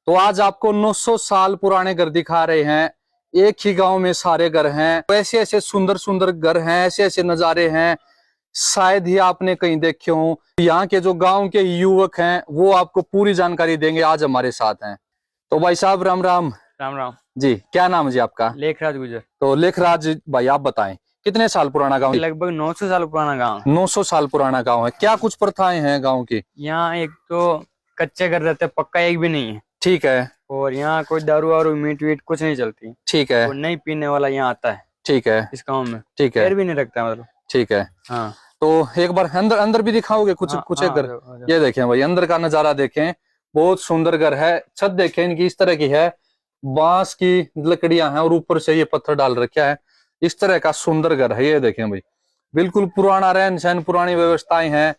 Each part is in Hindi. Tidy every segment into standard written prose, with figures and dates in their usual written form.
तो आज आपको 900 साल पुराने घर दिखा रहे हैं। एक ही गांव में सारे घर हैं, ऐसे ऐसे सुंदर सुंदर घर हैं, ऐसे ऐसे नजारे हैं, शायद ही आपने कहीं देखे हो। यहाँ के जो गांव के युवक हैं वो आपको पूरी जानकारी देंगे, आज हमारे साथ हैं। तो भाई साहब राम राम। राम राम जी, क्या नाम है जी आपका? लेखराज गुजर। तो लेखराज भाई आप बताएं, कितने साल पुराना गांव? लगभग 900 साल पुराना गांव। 900 साल पुराना गांव है। क्या कुछ प्रथाएं हैं गांव की? यहाँ एक तो कच्चे घर रहते, पक्का एक भी नहीं है। ठीक है। और यहाँ कोई दारू वारू मीट वीट कुछ नहीं चलती। ठीक है। और नहीं पीने वाला यहाँ आता है। ठीक है। इस गांव में ठीक है। पैर भी नहीं रखता मतलब। ठीक है। हाँ। तो एक बार अंदर अंदर भी दिखाओगे कुछ? हाँ, कुछ हाँ, एक घर ये देखें भाई, अंदर का नजारा देखें, बहुत सुंदर घर है। छत देखें इनकी इस तरह की है, बांस की लकड़ियां हैं और ऊपर से ये पत्थर डाल रखा है। इस तरह का सुंदर घर है, ये देखें भाई, बिल्कुल पुराना रहन सहन, पुरानी व्यवस्थाएं हैं।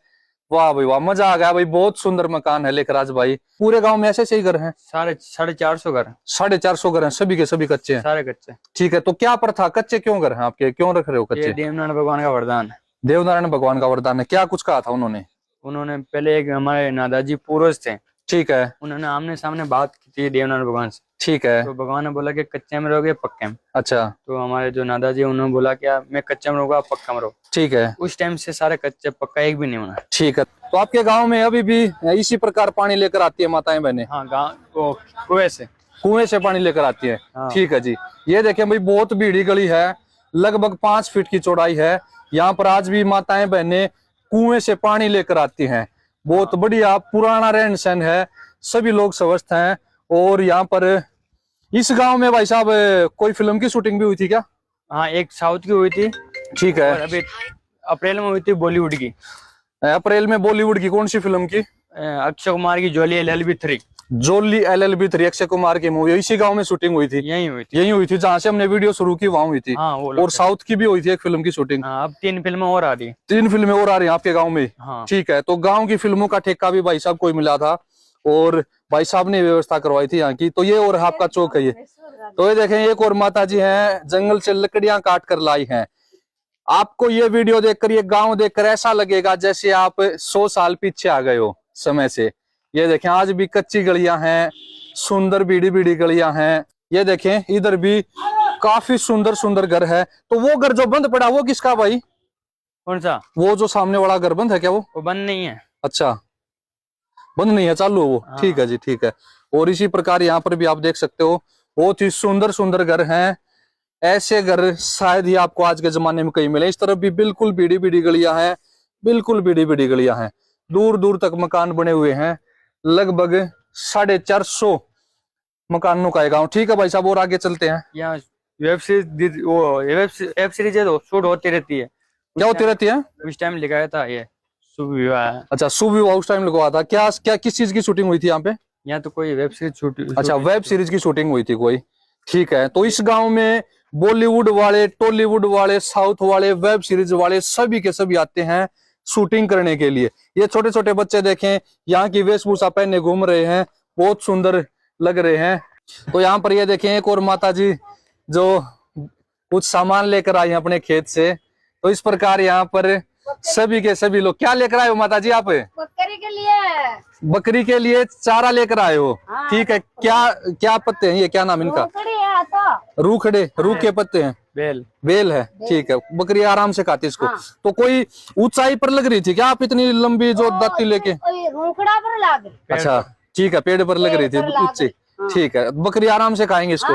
वाह भाई वाह, मजा आ गया भाई, बहुत सुंदर मकान है लेखराज भाई। पूरे गांव में ऐसे ही घर हैं? 450 घर। 450 घर हैं, सभी के सभी कच्चे हैं? सारे कच्चे। ठीक है। तो क्या प्रथा, कच्चे क्यों घर हैं आपके, क्यों रख रहे हो कच्चे? देवनारायण भगवान का वरदान है। देवनारायण भगवान का वरदान है। क्या कुछ कहा था उन्होंने? उन्होंने पहले एक हमारे नादाजी पूर्वज थे। ठीक है। उन्होंने आमने सामने बात की थी देवनारायण भगवान से। ठीक है। तो भगवान ने बोला कि कच्चे में रहोगे पक्के में। अच्छा। तो हमारे जो नादाजी उन्होंने बोला कि मैं कच्चे में रहूंगा, पक्का में रहो। ठीक है। उस टाइम से सारे कच्चे पक्का एक भी नहीं होना। ठीक है। तो आपके गांव में अभी भी इसी प्रकार पानी लेकर आती है माताएं बहनें? हाँ, गाँव कुएं से। कुएं से पानी लेकर आती है। हाँ। ठीक है जी। ये देखें भाई, बहुत भीड़ी गली है, लगभग 5 फीट की चौड़ाई है। यहाँ पर आज भी माताएं बहनें कुएं से पानी लेकर आती हैं। बहुत बढ़िया पुराना रहन सहन है, सभी लोग स्वस्थ हैं। और यहाँ पर इस गांव में भाई साहब कोई फिल्म की शूटिंग भी हुई थी क्या? हाँ, एक साउथ की हुई थी। ठीक है। और अभी अप्रैल में हुई थी बॉलीवुड की। अप्रैल में बॉलीवुड की कौन सी फिल्म की? अक्षय कुमार की जोली LLB 3। जोली LLB 3 अक्षय कुमार की मूवी, इसी गांव में शूटिंग हुई थी? यही हुई थी जहां से हमने वीडियो शुरू की, वहां हुई थी। हाँ, और साउथ की भी हुई थी एक फिल्म की शूटिंग। हाँ, अब 3 फिल्में और आ रही। 3 फिल्में और आ रही हैं आपके गांव में? हाँ। ठीक है। तो गांव की फिल्मों का ठेका भी भाई साहब को ही मिला था और भाई साहब ने व्यवस्था करवाई थी यहाँ की। तो ये और आपका चौक है ये। तो ये देखें, एक और माता जी हैं, जंगल से लकड़ियां काट कर लाई हैं। आपको ये वीडियो देखकर, ये गांव देखकर ऐसा लगेगा जैसे आप 100 साल पीछे आ गए हो समय से। ये देखें, आज भी कच्ची गलियां हैं, सुंदर बीड़ी बीड़ी गलियां हैं। ये देखें, इधर भी काफी सुंदर सुंदर घर है। तो वो घर जो बंद पड़ा वो किसका भाई? कौन सा? वो जो सामने वाला घर बंद है क्या? वो बंद नहीं है। अच्छा, बंद नहीं है, चालू है वो। हाँ। ठीक है जी, ठीक है। और इसी प्रकार यहाँ पर भी आप देख सकते हो, बहुत ही सुंदर सुंदर घर हैं। ऐसे घर शायद ही आपको आज के जमाने में कहीं मिले। इस तरफ भी बिल्कुल बीड़ी बीड़ी गलियां हैं, बिल्कुल बीड़ी बीड़ी गलियां हैं, दूर दूर तक मकान बने हुए हैं। लगभग 450 मकानों का है गाँव। ठीक है भाई साहब, और आगे चलते हैं। यहाँ वेब सीरीज है तो शूट होती रहती है। क्या होती रहती है? उस टाइम लिखाया था ये शुभ विवाह। अच्छा, शुभ विवाह उस टाइम लगवा था क्या? क्या किस चीज की शूटिंग हुई थी यहाँ पे? यहाँ तो कोई वेब सीरीज शूट। अच्छा, वेब सीरीज की शूटिंग हुई थी कोई। ठीक है। तो इस गांव में बॉलीवुड वाले, टॉलीवुड वाले, साउथ वाले, वेब सीरीज वाले सभी के सभी आते हैं शूटिंग करने के लिए। ये छोटे छोटे बच्चे देखें, यहाँ की वेशभूषा पहने घूम रहे हैं, बहुत सुंदर लग रहे हैं। तो यहाँ पर ये देखें, एक और माता जी जो कुछ सामान लेकर आई हैं अपने खेत से। तो इस प्रकार यहाँ पर सभी के सभी लोग, क्या लेकर आए हो माता जी आप? बकरी के लिए। बकरी के लिए चारा लेकर आए हो। हाँ। ठीक है। क्या क्या पत्ते हैं ये, क्या नाम इनका? रूखड़े, रूख के पत्ते हैं। बेल है। ठीक है। बकरी आराम से खाती इसको। हाँ। तो कोई ऊंचाई पर लग रही थी क्या आप इतनी लंबी जो दाती लेके? रूखड़ा पर लग। अच्छा, ठीक है, पेड़ पर लग रही थी ऊंची। ठीक है। बकरी आराम से खाएंगे इसको।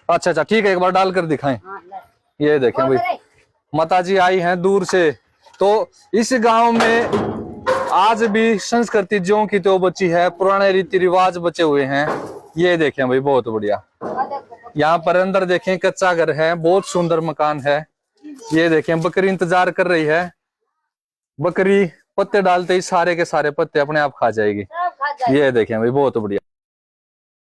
अच्छा अच्छा, ठीक है, एक बार डालकर दिखाएं। ये देखें भाई, माता जी आई हैं दूर से। तो इस गांव में आज भी संस्कृति ज्यों की त्यों बची है, पुराने रीति रिवाज बचे हुए हैं। ये देखें भाई, बहुत बढ़िया। यहाँ पर अंदर देखें, कच्चा घर है, बहुत सुंदर मकान है। ये देखें, बकरी इंतजार कर रही है। बकरी पत्ते डालते ही सारे के सारे पत्ते अपने आप खा जाएगी। ये देखें भाई, बहुत बढ़िया।